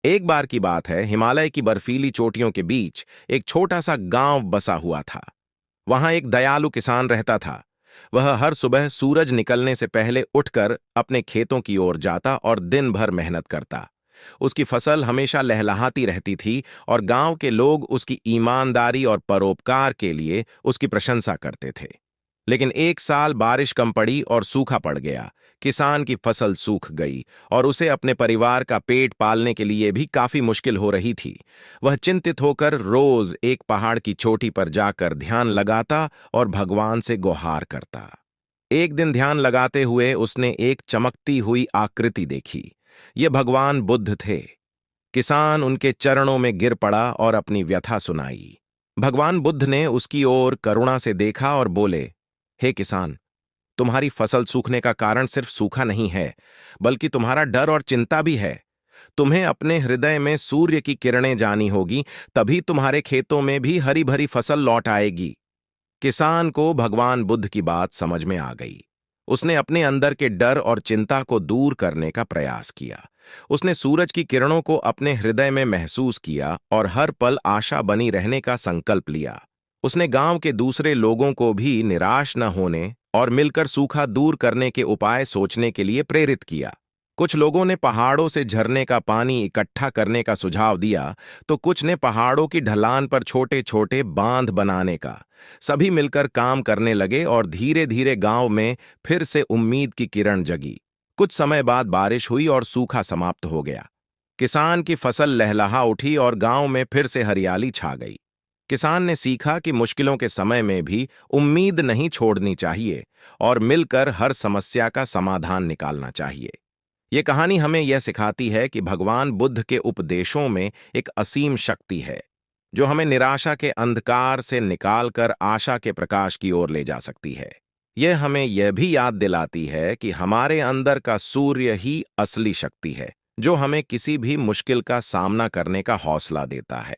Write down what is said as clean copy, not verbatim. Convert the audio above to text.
एक बार की बात है, हिमालय की बर्फीली चोटियों के बीच एक छोटा सा गांव बसा हुआ था। वहां एक दयालु किसान रहता था। वह हर सुबह सूरज निकलने से पहले उठकर अपने खेतों की ओर जाता और दिन भर मेहनत करता। उसकी फसल हमेशा लहलहाती रहती थी और गांव के लोग उसकी ईमानदारी और परोपकार के लिए उसकी प्रशंसा करते थे। लेकिन एक साल बारिश कम पड़ी और सूखा पड़ गया। किसान की फसल सूख गई और उसे अपने परिवार का पेट पालने के लिए भी काफी मुश्किल हो रही थी। वह चिंतित होकर रोज एक पहाड़ की चोटी पर जाकर ध्यान लगाता और भगवान से गुहार करता। एक दिन ध्यान लगाते हुए उसने एक चमकती हुई आकृति देखी। ये भगवान बुद्ध थे। किसान उनके चरणों में गिर पड़ा और अपनी व्यथा सुनाई। भगवान बुद्ध ने उसकी ओर करुणा से देखा और बोले, हे किसान, तुम्हारी फसल सूखने का कारण सिर्फ सूखा नहीं है, बल्कि तुम्हारा डर और चिंता भी है। तुम्हें अपने हृदय में सूर्य की किरणें जानी होगी, तभी तुम्हारे खेतों में भी हरी भरी फसल लौट आएगी। किसान को भगवान बुद्ध की बात समझ में आ गई। उसने अपने अंदर के डर और चिंता को दूर करने का प्रयास किया। उसने सूरज की किरणों को अपने हृदय में महसूस किया और हर पल आशा बनी रहने का संकल्प लिया। उसने गांव के दूसरे लोगों को भी निराश न होने और मिलकर सूखा दूर करने के उपाय सोचने के लिए प्रेरित किया। कुछ लोगों ने पहाड़ों से झरने का पानी इकट्ठा करने का सुझाव दिया, तो कुछ ने पहाड़ों की ढलान पर छोटे छोटे बांध बनाने का। सभी मिलकर काम करने लगे और धीरे धीरे गांव में फिर से उम्मीद की किरण जगी। कुछ समय बाद बारिश हुई और सूखा समाप्त हो गया। किसान की फसल लहलहा उठी और गांव में फिर से हरियाली छा गई। किसान ने सीखा कि मुश्किलों के समय में भी उम्मीद नहीं छोड़नी चाहिए और मिलकर हर समस्या का समाधान निकालना चाहिए। ये कहानी हमें यह सिखाती है कि भगवान बुद्ध के उपदेशों में एक असीम शक्ति है, जो हमें निराशा के अंधकार से निकालकर आशा के प्रकाश की ओर ले जा सकती है। यह हमें यह भी याद दिलाती है कि हमारे अंदर का सूर्य ही असली शक्ति है, जो हमें किसी भी मुश्किल का सामना करने का हौसला देता है।